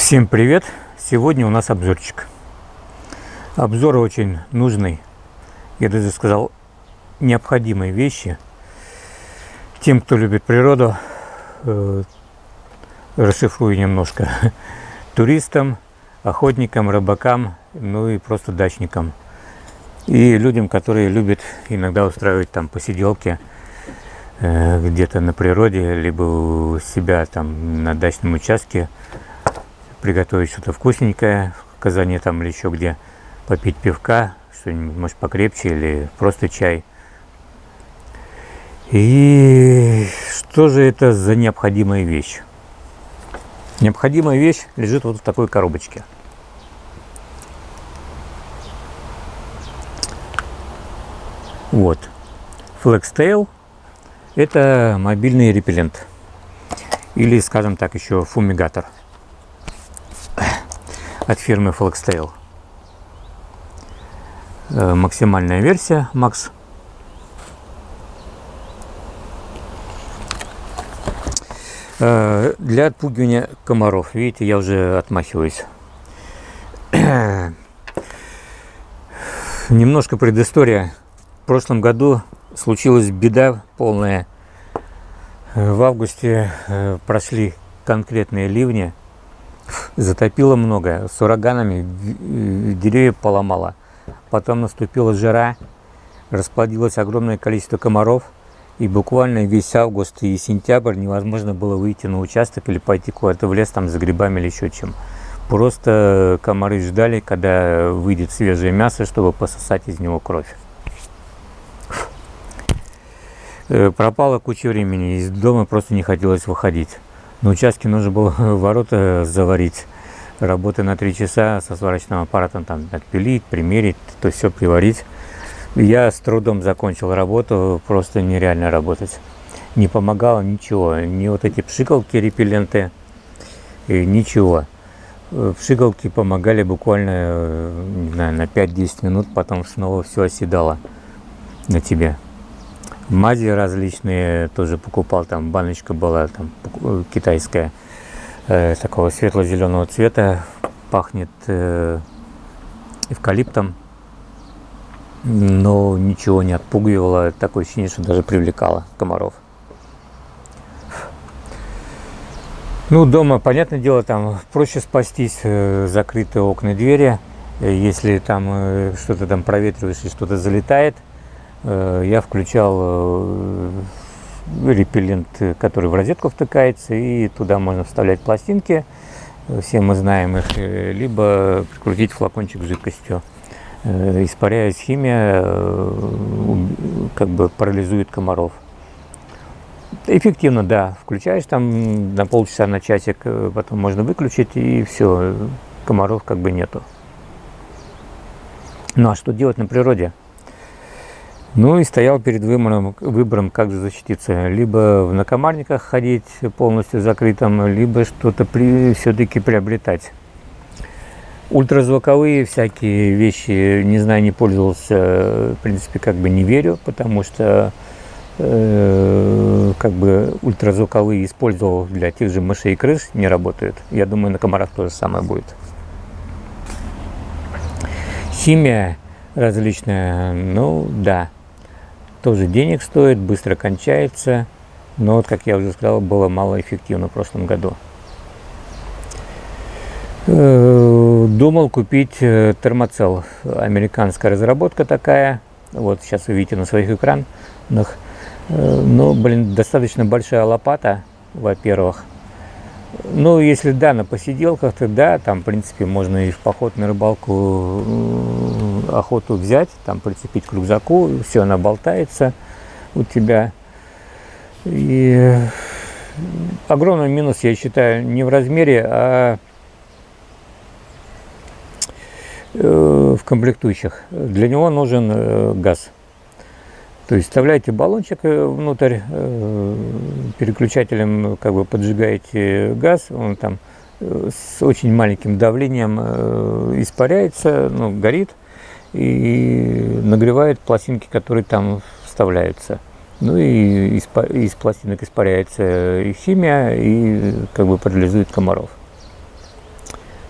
Всем привет! Сегодня у нас обзорчик. Обзор очень нужный, я даже сказал, необходимые вещи тем, кто любит природу. Расшифрую немножко. Туристам, охотникам, рыбакам, ну и просто дачникам. И людям, которые любят иногда устраивать там посиделки где-то на природе, либо у себя там на дачном участке, приготовить что-то вкусненькое в казане там или еще где, попить пивка, что-нибудь может покрепче или просто чай. И что же это за необходимая вещь? Необходимая вещь лежит вот в такой коробочке. Вот. Flextail – это мобильный репеллент. Или, скажем так, еще фумигатор от фирмы Flextail. Максимальная версия Max. Для отпугивания комаров. Видите, я уже отмахиваюсь. Немножко предыстория. В прошлом году случилась беда полная. В августе прошли конкретные ливни. Затопило много, с ураганами деревья поломало. Потом наступила жара, расплодилось огромное количество комаров. И буквально весь август и сентябрь невозможно было выйти на участок или пойти куда-то в лес там за грибами или еще чем. Просто комары ждали, когда выйдет свежее мясо, чтобы пососать из него кровь. Пропала куча времени, из дома просто не хотелось выходить. На участке нужно было ворота заварить. Работа на 3 часа со сварочным аппаратом, там отпилить, примерить, то все приварить. Я с трудом закончил работу, просто нереально работать. Не помогало ничего, ни вот эти пшикалки, репелленты, ничего. Пшикалки помогали буквально, не знаю, на 5-10 минут, потом снова все оседало на тебе. Мази различные тоже покупал, там баночка была там китайская, такого светло-зеленого цвета, пахнет эвкалиптом, но ничего не отпугивало, такое ощущение, что даже привлекало комаров. Ну, дома, понятное дело, там проще спастись, закрытые окна и двери, если там что-то там проветриваешь и что-то залетает. Я включал репеллент, который в розетку втыкается, и туда можно вставлять пластинки, все мы знаем их, либо прикрутить флакончик с жидкостью. Испаряясь, химия как бы парализует комаров. Эффективно, да, включаешь там на полчаса, на часик, потом можно выключить, и все, комаров как бы нету. Ну а что делать на природе? Ну и стоял перед выбором, как же защититься. Либо в накомарниках ходить полностью закрытым, либо что-то все-таки приобретать. Ультразвуковые всякие вещи, не знаю, не пользовался, в принципе, как бы не верю, потому что как бы ультразвуковые использовал для тех же мышей и крыс, не работают. Я думаю, на комарах то же самое будет. Химия различная, ну да. Тоже денег стоит, быстро кончается, но, вот, как я уже сказал, было малоэффективно в прошлом году. Думал купить термоцел, американская разработка такая, вот сейчас вы видите на своих экранах, но, блин, достаточно большая лопата, во-первых. Ну, если да, на посиделках, то да, там, в принципе, можно и в поход на рыбалку, охоту взять, там, прицепить к рюкзаку, все, она болтается у тебя. И огромный минус, я считаю, не в размере, а в комплектующих. Для него нужен газ. То есть вставляете баллончик внутрь, переключателем как бы поджигаете газ, он там с очень маленьким давлением испаряется, ну, горит и нагревает пластинки, которые там вставляются. Ну и из пластинок испаряется и химия, и как бы парализует комаров.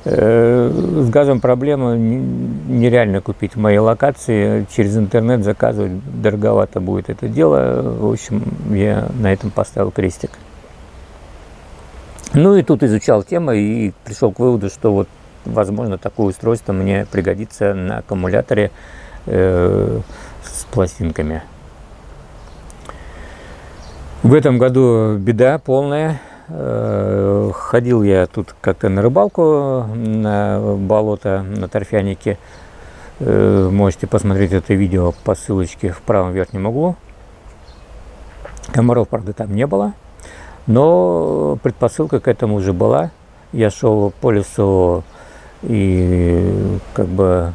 С газом проблема, нереально купить в моей локации, через интернет заказывать дороговато будет это дело. В общем, я на этом поставил крестик. Ну и тут изучал тему и пришел к выводу, что вот возможно такое устройство мне пригодится на аккумуляторе с пластинками. В этом году беда полная. Ходил я тут как-то на рыбалку на болото, на торфянике. Можете посмотреть это видео по ссылочке в правом верхнем углу. Комаров, правда, там не было, но предпосылка к этому уже была. Я шел по лесу и как бы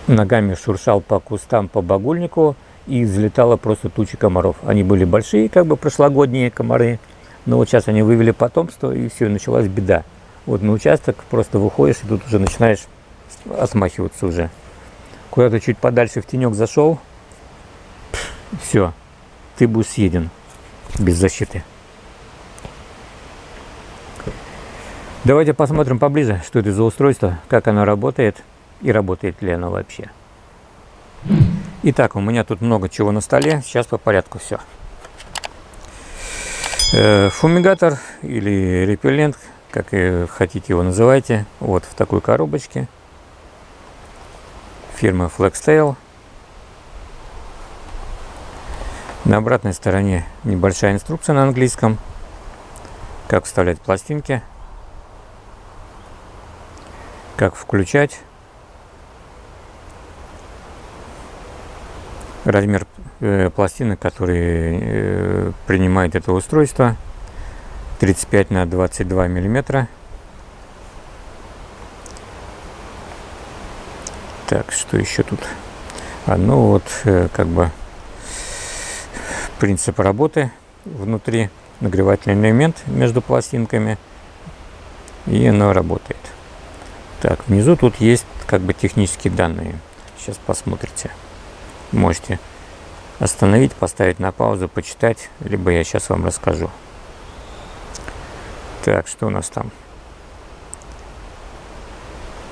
ногами шуршал по кустам, по багульнику, и взлетала просто туча комаров. Они были большие, как бы прошлогодние комары, но вот сейчас они вывели потомство, и все, и началась беда. Вот на участок просто выходишь, и тут уже начинаешь отмахиваться уже. Куда-то чуть подальше в тенек зашел, все, ты будешь съеден без защиты. Давайте посмотрим поближе, что это за устройство, как оно работает и работает ли оно вообще. Итак, у меня тут много чего на столе, сейчас по порядку все. Фумигатор или репеллент, как и хотите его называйте, вот в такой коробочке. Фирма Flextail. На обратной стороне небольшая инструкция на английском, как вставлять пластинки, как включать. Размер пластины, который принимает это устройство, 35 на 22 миллиметра. Так, что еще тут? Ну вот, как бы принцип работы внутри, нагревательный элемент между пластинками, и оно работает. Так, внизу тут есть как бы технические данные. Сейчас посмотрите. Можете остановить, поставить на паузу, почитать, либо я сейчас вам расскажу. Так, что у нас там?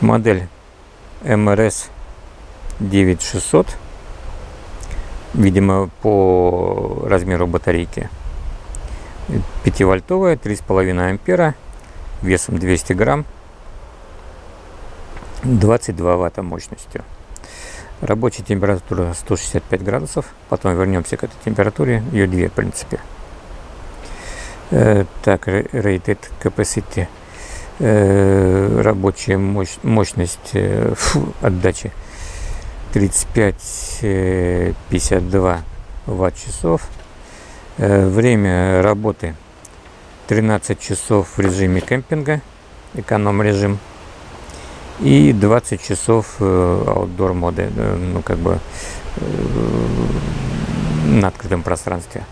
Модель MRS 9600, видимо, по размеру батарейки. 5-вольтовая, 3,5 ампера, весом 200 грамм, 22 ватта мощностью. Рабочая температура 165 градусов. Потом вернемся к этой температуре. Ее две, в принципе. Так, rated capacity. Рабочая мощность отдачи 35-52 ватт-часов. Время работы 13 часов в режиме кемпинга, эконом-режим. И 20 часов outdoor моды, ну как бы на открытом пространстве.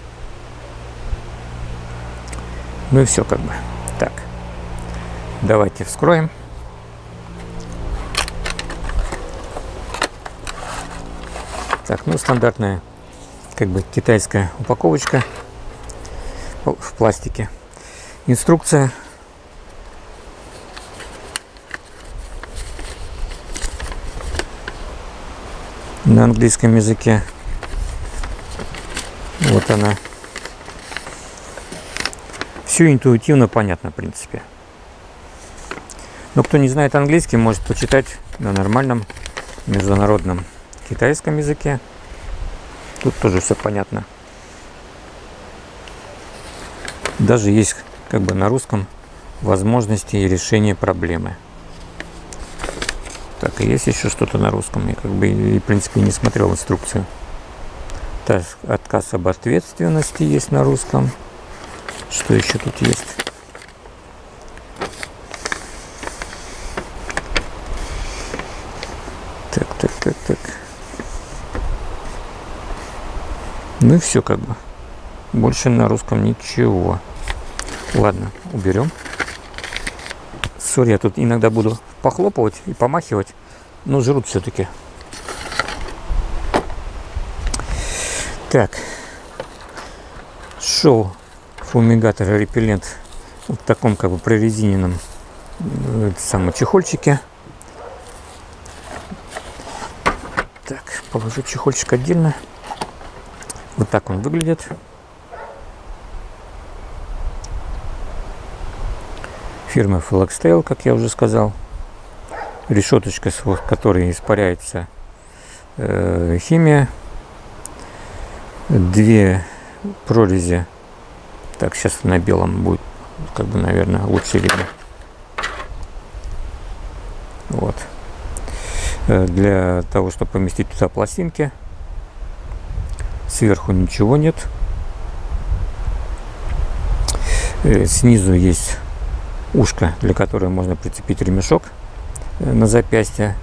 Ну и все как бы. Так, давайте вскроем. Так, ну стандартная как бы китайская упаковочка в пластике. Инструкция. На английском языке. Вот она. Все интуитивно понятно, в принципе. Но кто не знает английский, может почитать на нормальном международном китайском языке. Тут тоже все понятно. Даже есть как бы на русском возможности и решения проблемы. Так, и есть еще что-то на русском. Я как бы, в принципе, не смотрел инструкцию. Так, отказ об ответственности есть на русском. Что еще тут есть? Так. Ну и все как бы. Больше на русском ничего. Ладно, уберем. Сори, я тут иногда буду похлопывать и помахивать, но жрут все-таки. Так, шел фумигатор репеллент в таком как бы прорезиненном самые чехольчики. Так, положу чехольчик отдельно. Вот так он выглядит. Фирма Flextail, как я уже сказал. Решеточка, с которой испаряется химия. Две прорези. Так, сейчас на белом будет, как бы, наверное, лучше видно. Вот. Для того, чтобы поместить туда пластинки. Сверху ничего нет. Снизу есть ушко, для которого можно прицепить ремешок на запястье,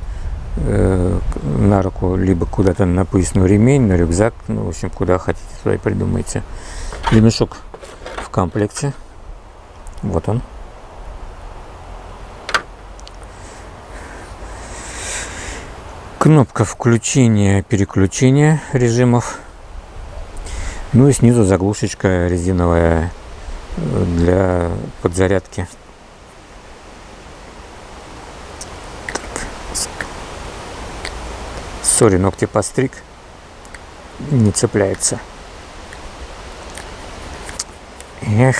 на руку, либо куда-то на поясной ремень, на рюкзак, ну, в общем, куда хотите, туда и придумайте. Ремешок в комплекте. Вот он. Кнопка включения-переключения режимов. Ну и снизу заглушечка резиновая для подзарядки. Сори, ногти постриг. Не цепляется. Эх.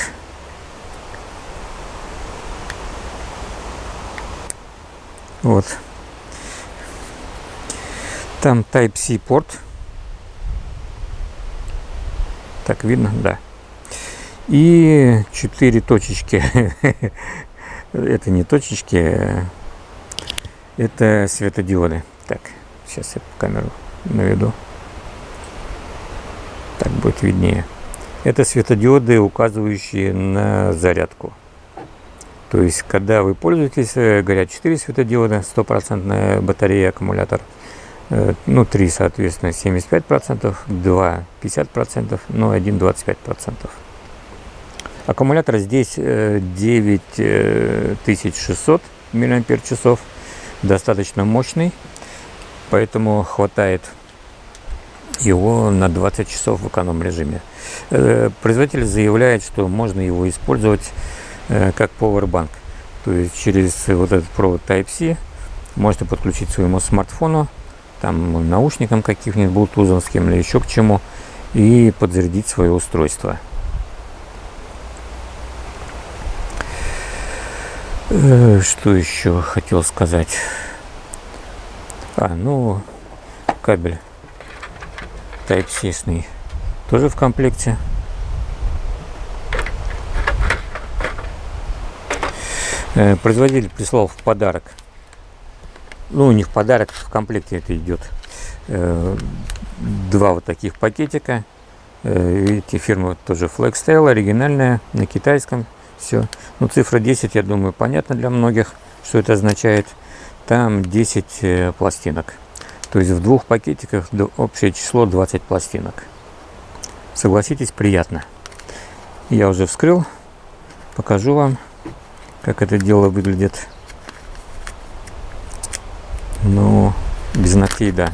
Вот. Там Type-C порт. Так видно? Да. И 4 точечки. Это не точечки, это светодиоды. Так, сейчас я камеру наведу. Так будет виднее. Это светодиоды, указывающие на зарядку. То есть, когда вы пользуетесь, горят 4 светодиода, 100% батарея, аккумулятор. Ну, 3, соответственно, 75%, 2, 50%, ну, 1, 25%. Аккумулятор здесь 9600 мАч, достаточно мощный, поэтому хватает его на 20 часов в эконом режиме. Производитель заявляет, что можно его использовать как powerbank, то есть через вот этот провод Type-C можете подключить своему смартфону, там, наушникам каких-нибудь блутузовским или еще к чему, и подзарядить свое устройство. Что еще хотел сказать? Ну, кабель Type-C тоже в комплекте. Производитель прислал в подарок. Ну, у них подарок, в комплекте это идет. 2 вот таких пакетика. Видите, фирма тоже Flextail, оригинальная, на китайском. Все. Ну, цифра 10, я думаю, понятно для многих, что это означает. Там 10 пластинок. То есть в 2 пакетиках общее число 20 пластинок. Согласитесь, приятно. Я уже вскрыл. Покажу вам, как это дело выглядит. Ну, без ногтей, да.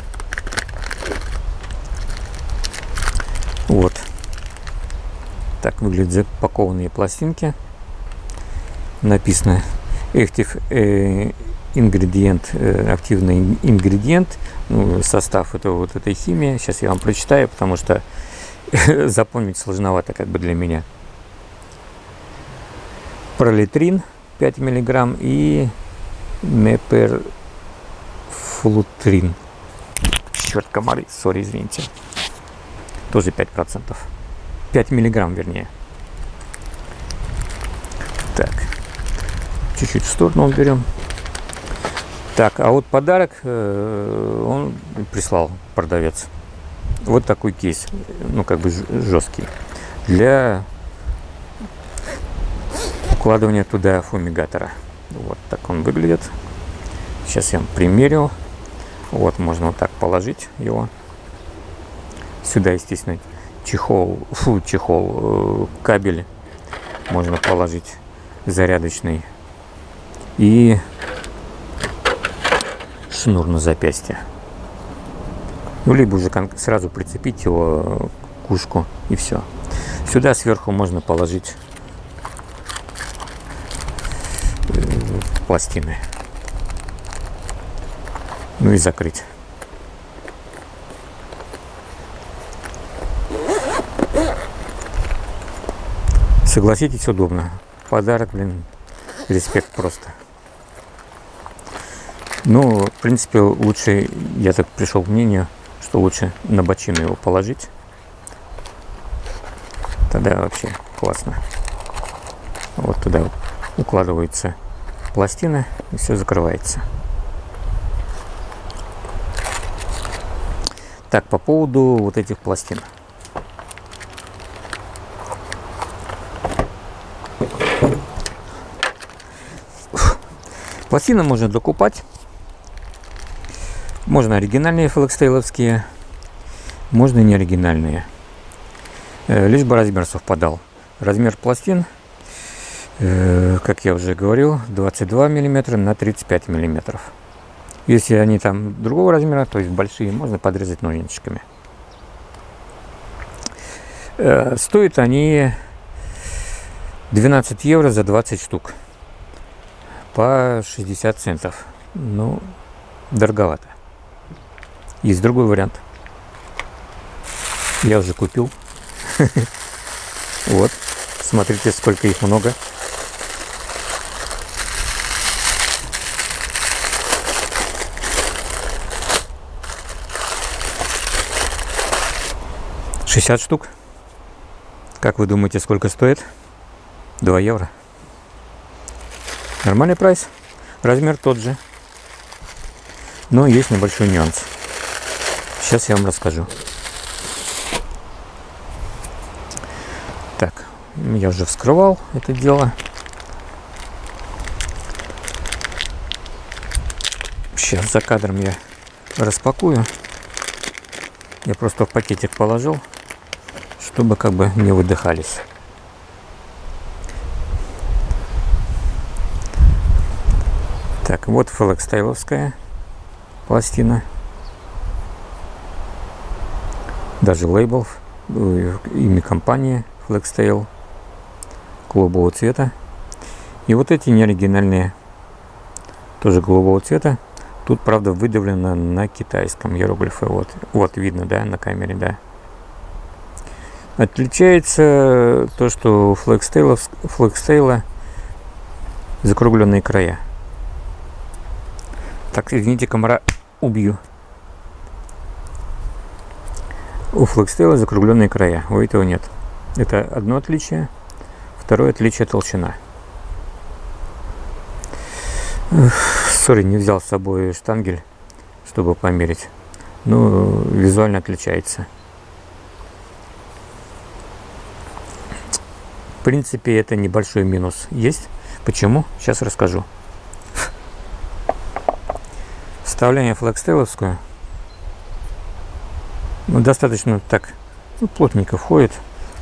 Вот. Так выглядят запакованные пластинки. Написано Active Ingredient, активный ингредиент. Ну, состав этого вот этой химии. Сейчас я вам прочитаю, потому что запомнить сложновато как бы для меня. Пролитрин 5 мг и меперфлутрин. Черт, комары, сори, извините. Тоже 5%. 5 миллиграмм, вернее. Так. Чуть-чуть в сторону уберем. Так, а вот подарок он прислал, продавец. Вот такой кейс. Ну, как бы жесткий. Для укладывания туда фумигатора. Вот так он выглядит. Сейчас я вам примерю. Вот, можно вот так положить его. Сюда, естественно, кабель можно положить зарядочный. И шнур на запястье. Ну, либо уже сразу прицепить его к ушку и все. Сюда сверху можно положить пластины. Ну и закрыть. Согласитесь, удобно. Подарок, блин, респект просто. Ну, в принципе, лучше, я так пришел к мнению, что лучше на бочину его положить. Тогда вообще классно. Вот туда укладывается пластина и все закрывается. Так, по поводу вот этих пластин. Пластины можно докупать. Можно оригинальные флекстейловские, можно не оригинальные. Лишь бы размер совпадал. Размер пластин, как я уже говорил, 22 мм на 35 мм. Если они там другого размера, то есть большие, можно подрезать ножничками. Стоят они 12 евро за 20 штук. По 60 центов. Ну, дороговато. Есть другой вариант. Я уже купил. Вот. Смотрите, сколько их много. $60 штук. Как вы думаете, сколько стоит? 2 евро. Нормальный прайс. Размер тот же. Но есть небольшой нюанс. Сейчас я вам расскажу. Так, я уже вскрывал это дело. Сейчас за кадром я распакую. Я просто в пакетик положил, чтобы как бы не выдыхались. Так, вот флекстейловская пластина. Даже лейбл, имя компании Flextail, голубого цвета. И вот эти неоригинальные, тоже голубого цвета. Тут, правда, выдавлено на китайском иероглифе. Вот видно, да, на камере, да. Отличается то, что у Flextail закругленные края. Так, извините, комара убью. У Flextail закругленные края, у этого нет. Это одно отличие. Второе отличие — толщина. Сори, не взял с собой штангель, чтобы померить. Но визуально отличается. В принципе, это небольшой минус есть. Почему? Сейчас расскажу. Вставляем флекстейловскую. Ну, достаточно так, плотненько входит.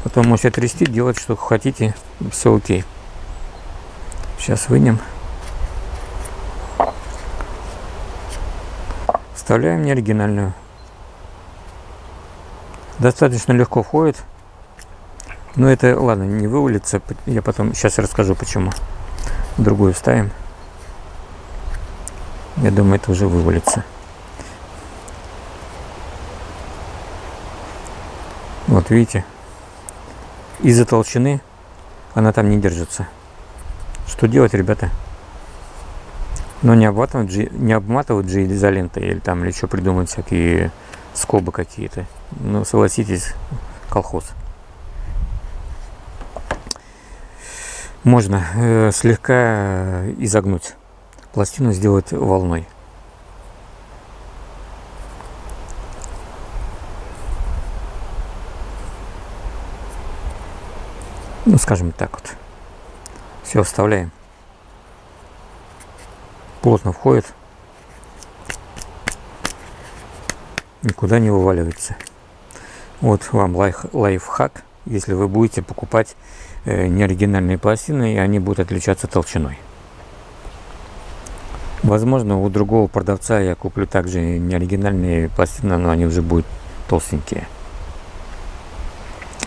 Потом можете трясти, делать что хотите. Все окей. Сейчас вынем. Вставляем неоригинальную. Достаточно легко входит. Но это, ладно, не вывалится. Я потом сейчас расскажу почему. Другую вставим. Я думаю, это уже вывалится. Вот видите, из-за толщины она там не держится. Что делать, ребята? Но не обматывать же изолентой или там или что придумать, всякие скобы какие-то. Ну, согласитесь, колхоз. Можно слегка изогнуть пластину, сделать волной. Ну, скажем так вот. Все, вставляем. Плотно входит. Никуда не вываливается. Вот вам лайфхак. Если вы будете покупать неоригинальные пластины, и они будут отличаться толщиной. Возможно, у другого продавца я куплю также неоригинальные пластины, но они уже будут толстенькие.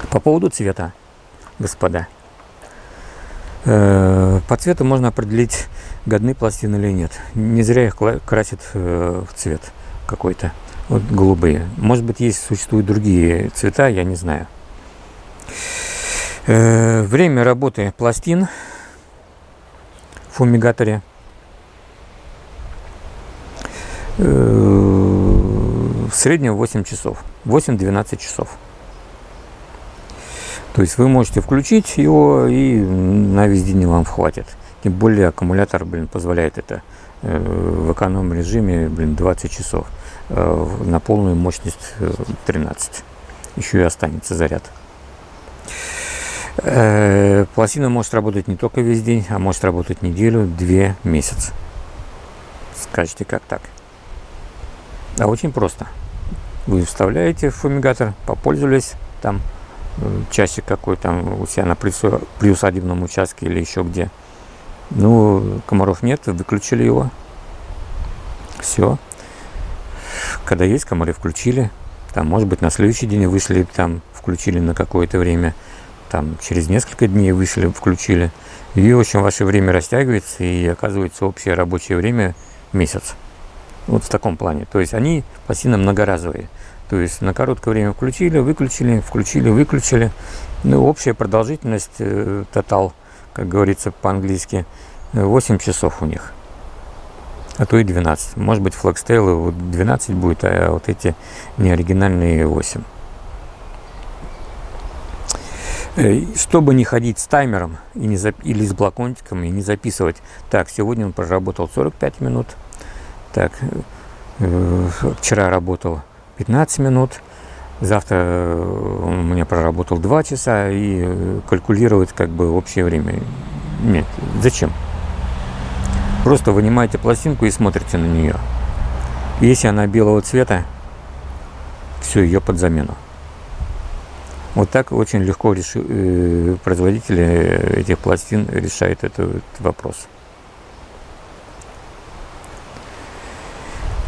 По поводу цвета, господа. По цвету можно определить годны пластины или нет. Не зря их красят в цвет какой-то. Вот голубые. Может быть, существуют другие цвета, я не знаю. Время работы пластин в фумигаторе в среднем 8 часов. 8-12 часов. То есть вы можете включить его, и на весь день вам хватит. Тем более аккумулятор, позволяет это в эконом режиме, 20 часов. На полную мощность 13. Еще и останется заряд. Пластина может работать не только весь день, а может работать неделю, 2 месяца. Скажете, как так? А очень просто. Вы вставляете в фумигатор, попользовались там часик какой там у себя на приусадебном участке или еще где. Ну, комаров нет, выключили его. Все. Когда есть комары, включили. Там, может быть, на следующий день вышли, там, включили на какое-то время. Там, через несколько дней вышли, включили. И, в общем, ваше время растягивается, и оказывается общее рабочее время месяц. Вот в таком плане. То есть они пластины многоразовые. То есть на короткое время включили, выключили, включили, выключили. Ну, общая продолжительность тотал, как говорится по-английски, 8 часов у них. А то и 12. Может быть, Flextail 12 будет, а вот эти неоригинальные 8. Чтобы не ходить с таймером или с блокнотиком и не записывать. Так, сегодня он проработал 45 минут. Так, вчера работал 15 минут. Завтра он у меня проработал 2 часа. И калькулировать как бы общее время. Нет, зачем? Просто вынимаете пластинку и смотрите на нее. Если она белого цвета, все, ее под замену. Вот так очень легко производители этих пластин решают этот вопрос.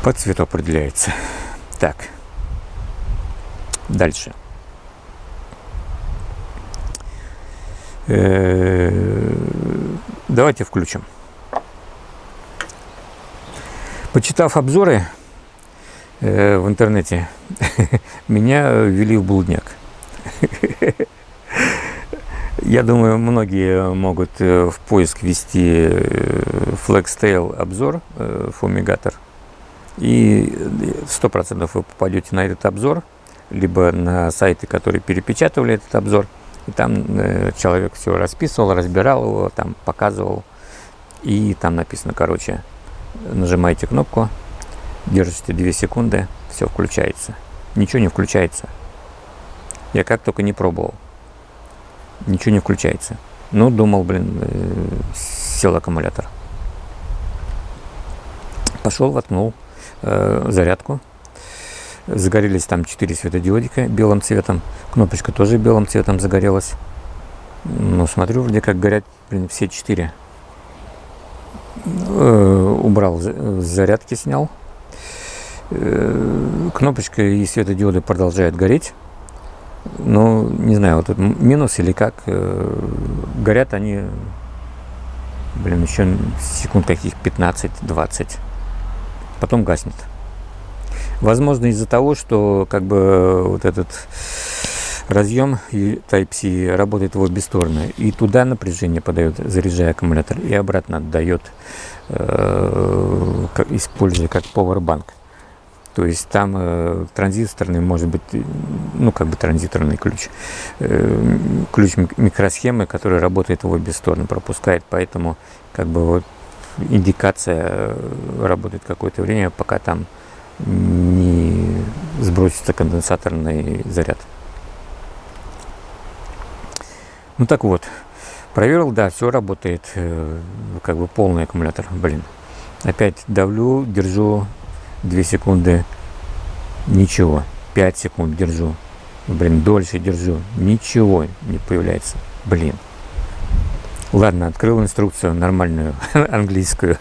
По цвету определяется. Так. Дальше. Давайте включим. Почитав обзоры в интернете, меня ввели в блудняк. Я думаю, многие могут в поиск ввести Flextail обзор, фумигатор, и 100% вы попадете на этот обзор, либо на сайты, которые перепечатывали этот обзор, и там человек все расписывал, разбирал его, там показывал, и там написано, короче, нажимаете кнопку, держите 2 секунды, все включается. Ничего не включается. Я как только не пробовал. Ничего не включается. Ну, думал, сел аккумулятор. Пошел, воткнул зарядку. Загорелись там 4 светодиодика белым цветом. Кнопочка тоже белым цветом загорелась. Ну, смотрю, вроде как горят, все 4. Убрал, с зарядки снял. Кнопочка и светодиоды продолжают гореть. Ну, не знаю, вот тут минус или как. Горят они, еще секунд каких 15-20. Потом гаснет. Возможно, из-за того, что как бы вот этот разъем Type-C работает в обе стороны. И туда напряжение подает, заряжая аккумулятор, и обратно отдает, используя как powerbank. То есть там транзисторный, может быть, ну как бы транзисторный ключ. Ключ микросхемы, который работает в обе стороны, пропускает. Поэтому как бы вот индикация работает какое-то время, пока там не сбросится конденсаторный заряд. Ну так вот, проверил, да, все работает, как бы полный аккумулятор, Опять давлю, держу 2 секунды, ничего, 5 секунд держу, дольше держу, ничего не появляется, Ладно, открыл инструкцию нормальную, английскую,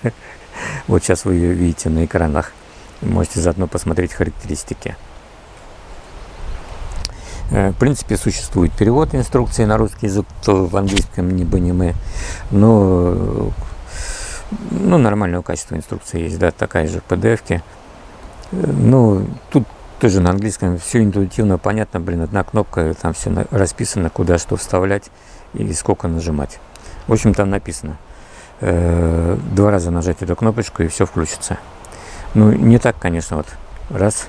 вот сейчас вы ее видите на экранах, можете заодно посмотреть характеристики. В принципе, существует перевод инструкции на русский язык, то в английском не бы не мы, но Ну, нормального качества инструкция есть, да, такая же в PDF-ке. Ну, тут тоже на английском все интуитивно понятно, блин, одна кнопка, там все расписано, куда что вставлять и сколько нажимать. В общем, там написано. 2 раза нажать эту кнопочку и все включится. Ну, не так, конечно, вот. Раз,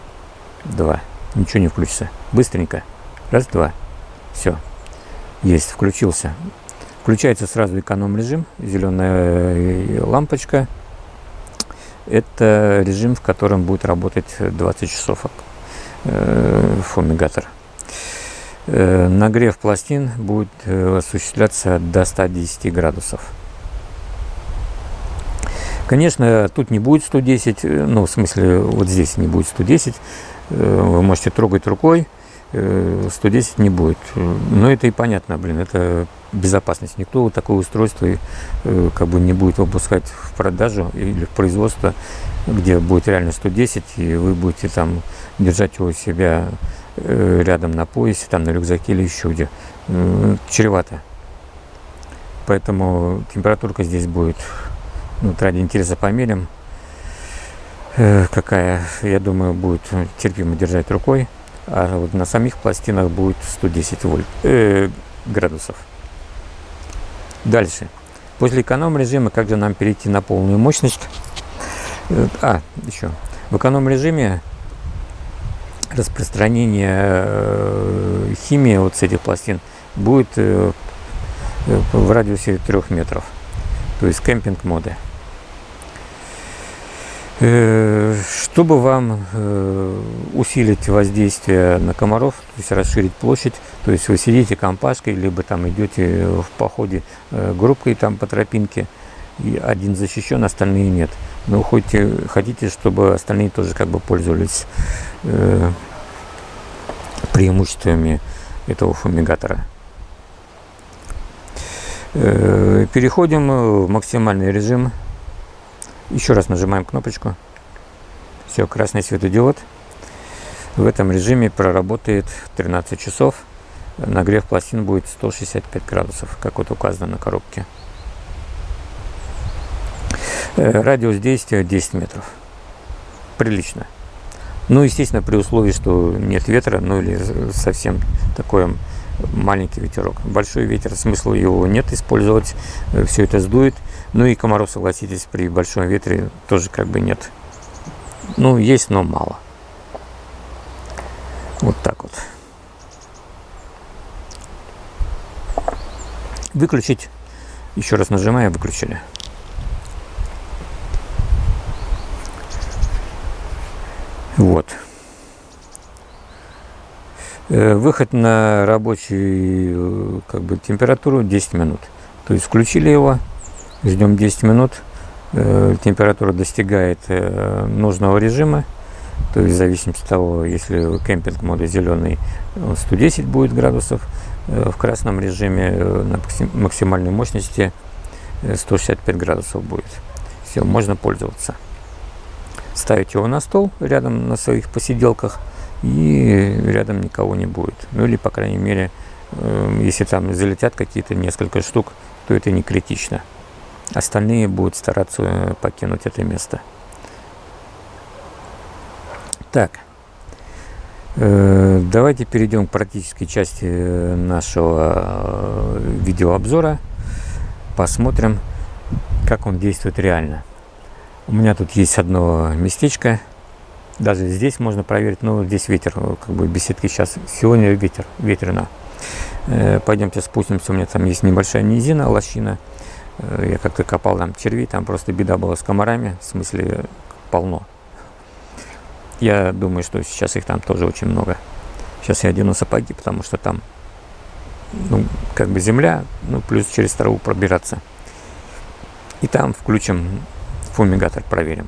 два. Ничего не включится. Быстренько. Раз, два. Все. Есть, включился. Включается сразу эконом-режим. Зеленая лампочка. Это режим, в котором будет работать 20 часов фумигатор. Нагрев пластин будет осуществляться до 110 градусов. Конечно, тут не будет 110, ну, в смысле, вот здесь не будет 110. Вы можете трогать рукой, 110 не будет. Но это и понятно, блин, это безопасность. Никто вот такое устройство как бы не будет выпускать в продажу или в производство, где будет реально 110, и вы будете там держать его у себя рядом на поясе, там на рюкзаке или еще где. Чревато. Поэтому температурка здесь будет, ну, ради интереса померим, какая, я думаю, будет терпимо держать рукой, а вот на самих пластинах будет 110 градусов. Дальше. После эконом-режима, как же нам перейти на полную мощность? Еще. В эконом-режиме распространение химии вот с этих пластин будет в радиусе 3 метров. То есть кемпинг-моды. Чтобы вам усилить воздействие на комаров, то есть расширить площадь, то есть вы сидите компашкой, либо там идете в походе группкой там по тропинке, и один защищен, остальные нет. Но хотите, чтобы остальные тоже как бы пользовались преимуществами этого фумигатора. Переходим в максимальный режим. Еще раз нажимаем кнопочку. Все, красный светодиод. В этом режиме проработает 13 часов. Нагрев пластин будет 165 градусов, как вот указано на коробке. Радиус действия 10 метров. Прилично. Ну, естественно, при условии, что нет ветра, ну или совсем такой маленький ветерок. Большой ветер, смысла его нет использовать, все это сдует. Ну и комаров, согласитесь, при большом ветре тоже как бы нет. Ну, есть, но мало. Вот так вот. Выключить. Еще раз нажимаем, выключили. Вот. Выход на рабочую как бы температуру 10 минут. То есть включили его, ждем 10 минут, температура достигает нужного режима, то есть в зависимости от того, если кемпинг моды зеленый, 110 будет градусов, в красном режиме на максимальной мощности 165 градусов будет. Все, можно пользоваться. Ставить его на стол рядом на своих посиделках, и рядом никого не будет. Ну или, по крайней мере, если там залетят какие-то несколько штук, то это не критично. Остальные будут стараться покинуть это место. Так, давайте перейдем к практической части нашего видеообзора. Посмотрим, как он действует реально. У меня тут есть одно местечко. Даже здесь можно проверить, но здесь ветер, как бы беседки сейчас. Сегодня ветрено. Пойдемте спустимся, у меня там есть небольшая низина, лощина. Я как-то копал там червей, там просто беда была с комарами, в смысле полно. Я думаю, что сейчас их там тоже очень много. Сейчас я одену сапоги, потому что там, ну, как бы земля, ну, плюс через траву пробираться. И там включим фумигатор, проверим.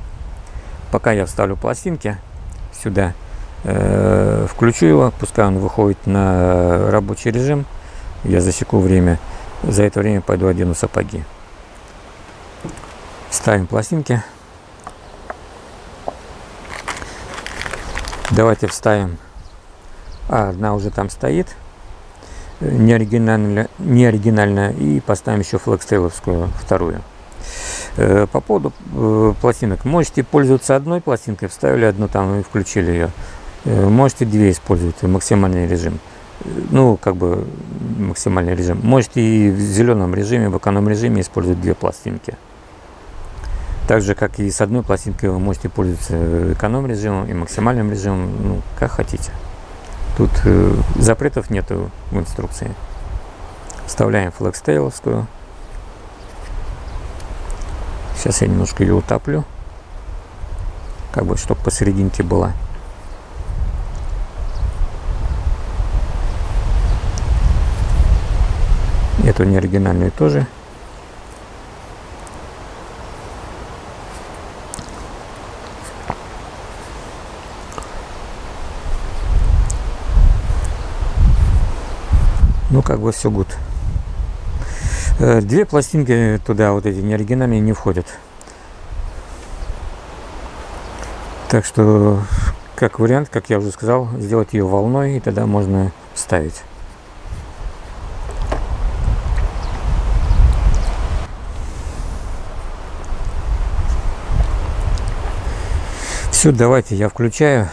Пока я вставлю пластинки сюда, включу его, пускай он выходит на рабочий режим, я засеку время, за это время пойду одену сапоги. Ставим пластинки. Давайте вставим. Одна уже там стоит, не оригинальная, и поставим еще флекстейловскую вторую. По поводу пластинок. Можете пользоваться одной пластинкой, вставили одну там и включили ее. Можете две использовать, максимальный режим. Ну, как бы максимальный режим. Можете и в зеленом режиме, в эконом-режиме использовать две пластинки. Так же, как и с одной пластинкой вы можете пользоваться эконом-режимом и максимальным режимом, ну, как хотите. Тут запретов нету в инструкции. Вставляем флекстейловскую. Сейчас я немножко ее утоплю, как бы, чтобы посерединке была. Эту неоригинальную тоже. Ну, как бы все good. Две пластинки туда, вот эти неоригинальные, не входят. Так что, как вариант, как я уже сказал, сделать ее волной, и тогда можно вставить. Все, давайте я включаю.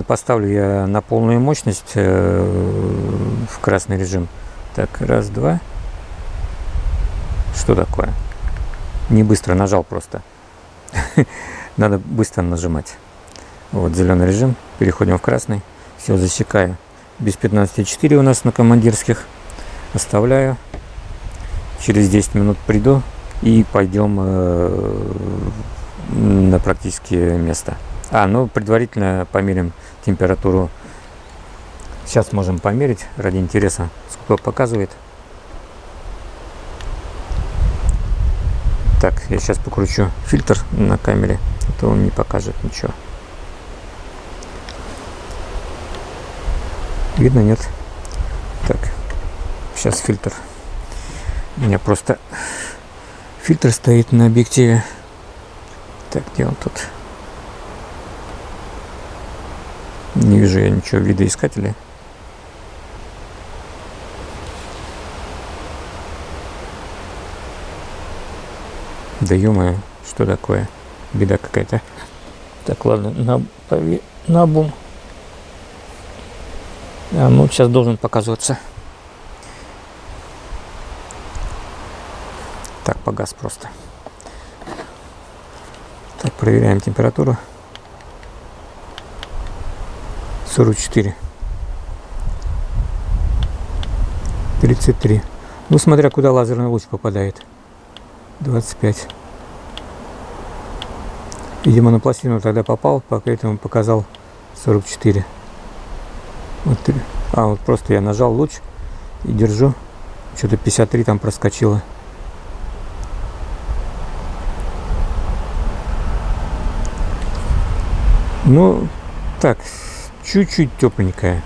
Поставлю я на полную мощность в красный режим. Так, раз, два. Что такое? Не быстро нажал просто. Надо быстро нажимать. Вот зеленый режим. Переходим в красный. Все, засекаю. Без 15,4 у нас на командирских. Оставляю. Через 10 минут приду и пойдем на практическое место. Ну, предварительно померим температуру. Сейчас можем померить ради интереса, сколько показывает. Так, я сейчас покручу фильтр на камере, а то он не покажет ничего. Видно, нет? Так, сейчас фильтр. У меня просто фильтр стоит на объективе. Так, где он тут? Не вижу я ничего видоискателя. Да ё-моё, что такое? Беда какая-то. Так, ладно, на бум. Ну, сейчас должен показываться. Так, погас просто. Так, проверяем температуру. 44. 33. Ну, смотря куда лазерный луч попадает. 25. Видимо, на пластину тогда попал, поэтому показал 44. Вот, вот просто я нажал луч и держу. Что-то 53 там проскочило. Ну, так, чуть-чуть тепленькая.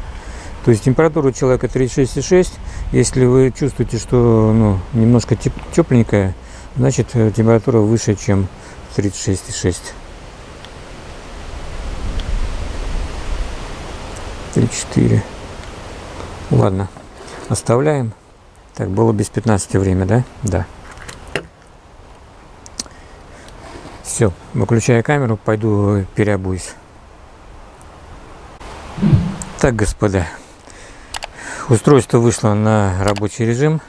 То есть температура у человека 36,6. Если вы чувствуете, что немножко тепленькая, значит температура выше, чем 36,6. 34. Ладно, оставляем. Так, было без 15 время, да? Да. Все, выключаю камеру, пойду переобуюсь. Так, господа, устройство вышло на рабочий режим.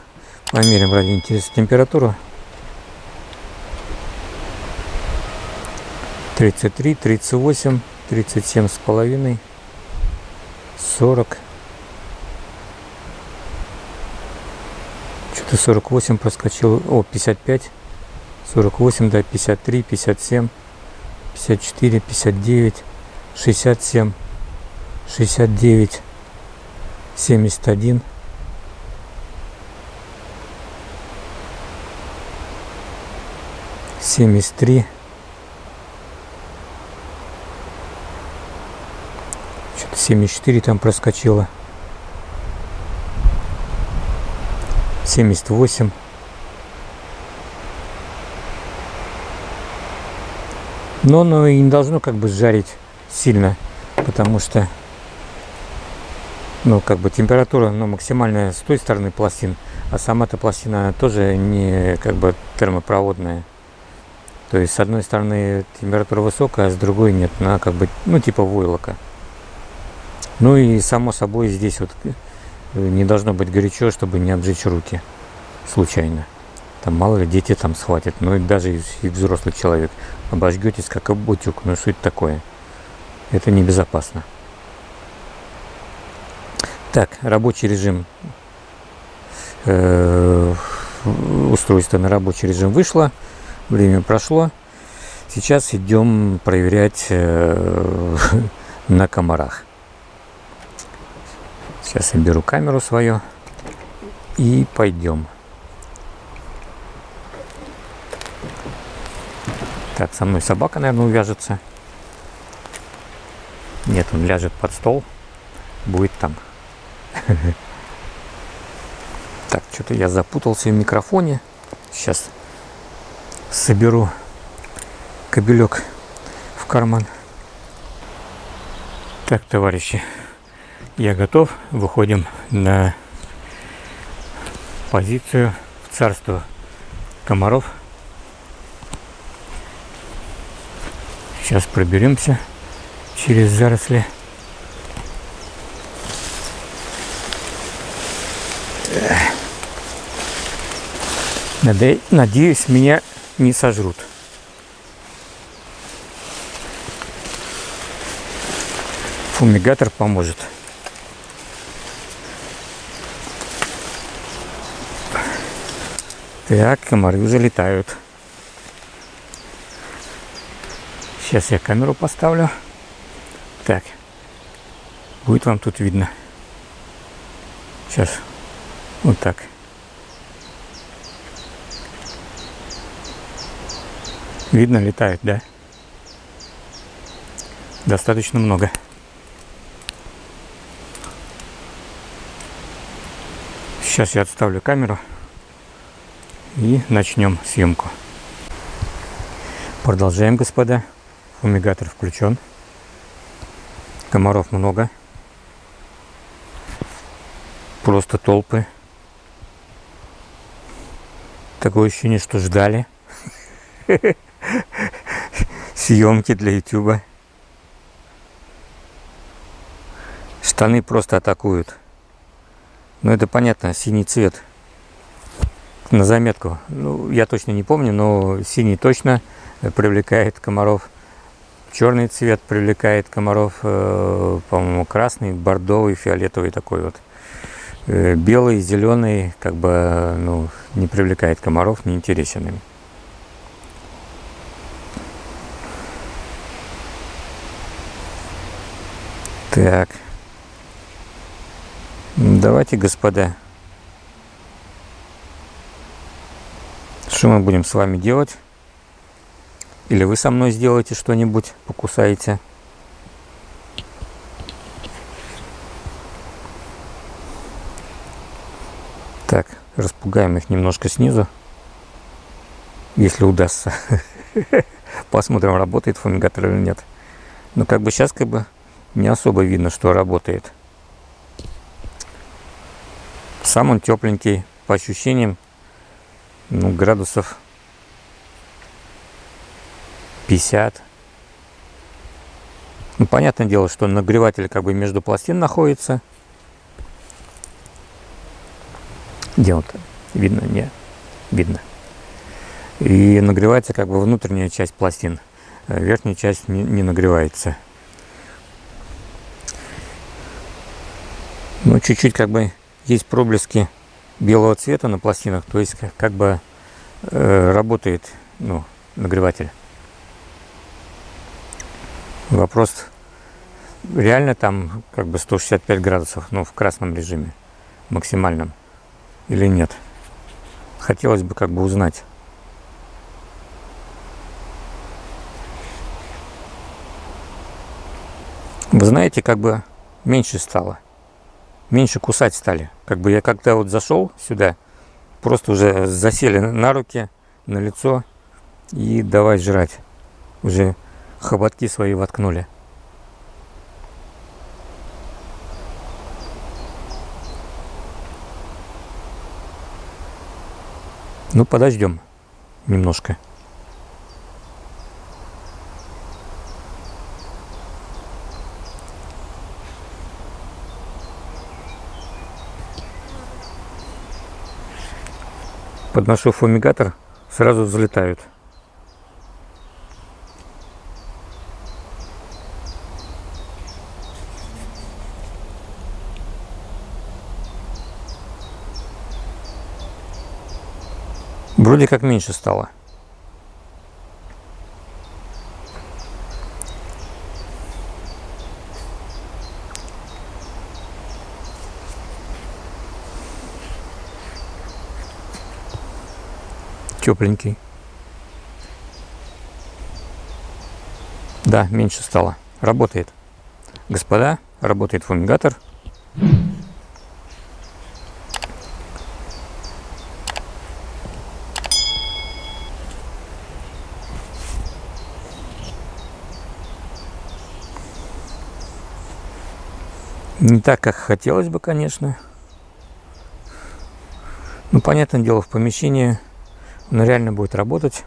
Померим ради интереса температуру. 33, 38, 37,5, 40. Что-то 48 проскочил. 55, 48, да, 53, 57, 54, 59, 67, 69, 71, 73, что-то 74 там проскочило, 78, но оно и не должно как бы жарить сильно, потому что как бы температура максимальная с той стороны пластин, а сама эта пластина тоже не как бы термопроводная. То есть с одной стороны температура высокая, а с другой нет. Она как бы, ну типа войлока. Ну и само собой здесь вот не должно быть горячо, чтобы не обжечь руки случайно. Там мало ли дети там схватят, ну и даже и взрослый человек. Обожгетесь как об утюг, ну что это такое? Это небезопасно. Так, рабочий режим. Устройство на рабочий режим вышло. Время прошло. Сейчас идем проверять на комарах. Сейчас я беру камеру свою и пойдем. Так, со мной собака, наверное, увяжется. Нет, он ляжет под стол. Будет там. Так, что-то я запутался в микрофоне. Сейчас соберу кабелек в карман. Так, товарищи, я готов. Выходим на позицию в царство комаров. Сейчас проберемся через заросли. Надеюсь, меня не сожрут. Фумигатор поможет. Так, комары уже летают. Сейчас я камеру поставлю. Так, будет вам тут видно. Сейчас, вот так. Видно, летает, да? Достаточно много. Сейчас я отставлю камеру и начнем съемку. Продолжаем, господа. Фумигатор включен. Комаров много. Просто толпы. Такое ощущение, что ждали съемки для ютуба. Штаны просто атакуют. Ну это понятно, синий цвет. На заметку. Ну, я точно не помню, но синий точно привлекает комаров. Черный цвет привлекает комаров. По-моему, красный, бордовый, фиолетовый такой вот. Белый, зеленый, как бы, ну, не привлекает комаров, не интересен им. Так. Давайте, господа. Что мы будем с вами делать? Или вы со мной сделаете что-нибудь, покусаете? Так, распугаем их немножко снизу, если удастся. Посмотрим, работает фумигатор или нет. Но как бы сейчас как бы не особо видно, что работает. Сам он тепленький, по ощущениям, ну, градусов 50. Ну, понятное дело, что нагреватель как бы между пластин находится. Где он-то? Видно? Не. Видно. И нагревается как бы внутренняя часть пластин. Верхняя часть не нагревается. Ну, чуть-чуть как бы есть проблески белого цвета на пластинах. То есть как бы работает, ну, нагреватель. Вопрос, реально там как бы 165 градусов, ну, в красном режиме, максимальном, или нет? Хотелось бы как бы узнать. Вы знаете, как бы меньше стало, меньше кусать стали. Как бы я когда вот зашел сюда, просто уже засели на руки, на лицо и давай жрать. Уже хоботки свои воткнули. Ну, подождем немножко. Подношу фумигатор, сразу взлетают. Вроде как меньше стало. Тепленький. Да, меньше стало. Работает. Господа, работает фумигатор. Не так, как хотелось бы, конечно. Ну, понятное дело, в помещении он реально будет работать.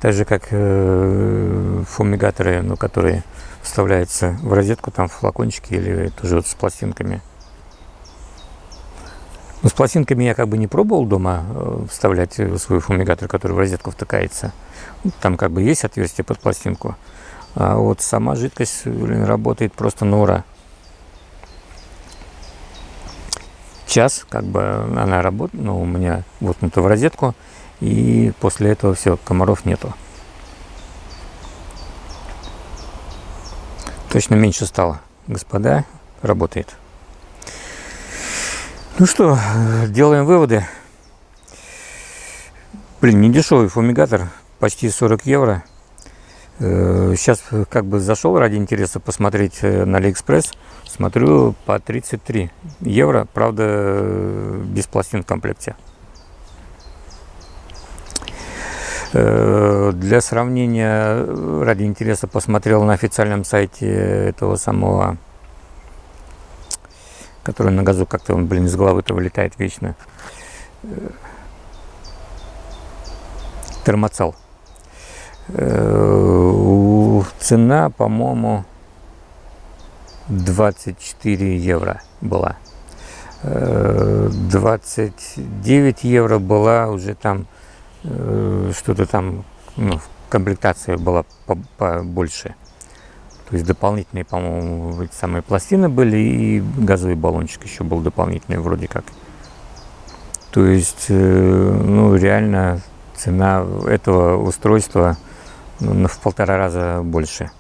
Так же, как фумигаторы, ну, которые вставляются в розетку, там в флакончики или тоже вот с пластинками. Ну, с пластинками я как бы не пробовал дома вставлять свой фумигатор, который в розетку втыкается. Там как бы есть отверстие под пластинку. А вот сама жидкость, блин, работает просто на ура. Час, как бы она работает, ну, у меня воткнута в розетку, и после этого все, комаров нету. Точно меньше стало, господа, работает. Ну что, делаем выводы. Блин, не дешевый фумигатор, почти 40 евро. Сейчас как бы зашел ради интереса посмотреть на Алиэкспресс. Смотрю по 33 евро, правда, без пластин в комплекте. Для сравнения, ради интереса, посмотрел на официальном сайте этого самого, который на газу как-то он, блин, из головы-то вылетает вечно. Термоцел. Цена, по-моему, 24 евро была. 29 евро была уже там, что-то там, ну, комплектация была побольше. То есть дополнительные, по-моему, эти самые пластины были, и газовый баллончик еще был дополнительный вроде как. То есть, ну, реально цена этого устройства, ну, в 1,5 раза больше.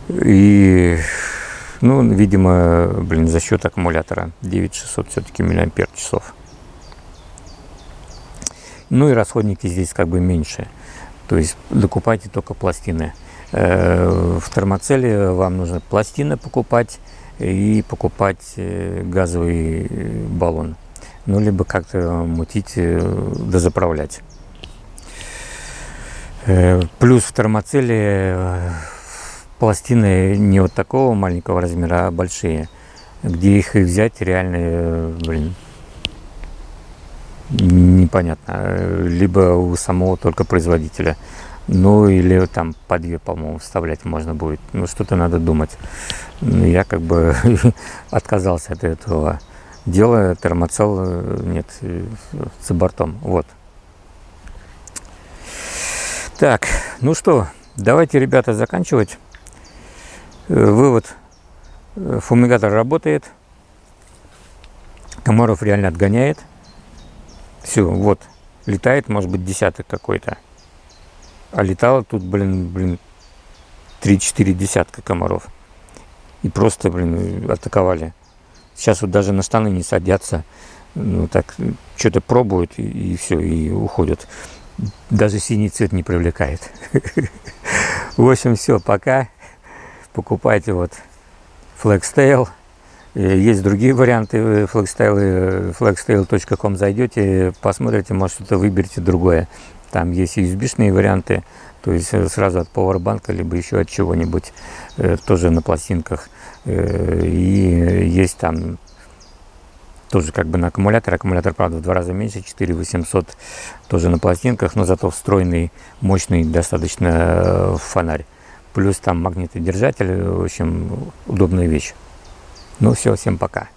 И, ну, видимо, блин, за счет аккумулятора 9600 все-таки мАч. Ну и расходники здесь как бы меньше. То есть докупайте только пластины. В термоцеле вам нужно пластины покупать и покупать газовый баллон. Ну, либо как-то мутить, дозаправлять. Плюс в термоцеле пластины не вот такого маленького размера, а большие. Где их и взять реально, блин, непонятно. Либо у самого только производителя. Ну, или там по 2, по-моему, вставлять можно будет. Ну, что-то надо думать. Я как бы отказался от этого дела. Термоцел нет, за бортом. Вот. Так, ну что, давайте, ребята, заканчивать. Вывод. Фумигатор работает. Комаров реально отгоняет. Все, вот. Летает, может быть, десяток какой-то. А летало тут, блин, 3-4 десятка комаров. И просто, блин, атаковали. Сейчас вот даже на штаны не садятся. Ну, так, что-то пробуют, и все, и уходят. Даже синий цвет не привлекает. В общем, все, пока. Покупайте вот FlexTail. Есть другие варианты FlexTail. FlexTail.com зайдете, посмотрите, может, что-то выберете другое. Там есть USB-шные варианты, то есть сразу от Powerbank, либо еще от чего-нибудь, тоже на пластинках. И есть там тоже как бы на аккумулятор. Аккумулятор, правда, в 2 раза меньше, 4800, тоже на пластинках, но зато встроенный, мощный достаточно фонарь. Плюс там магнитодержатель, в общем, удобная вещь. Ну все, всем пока.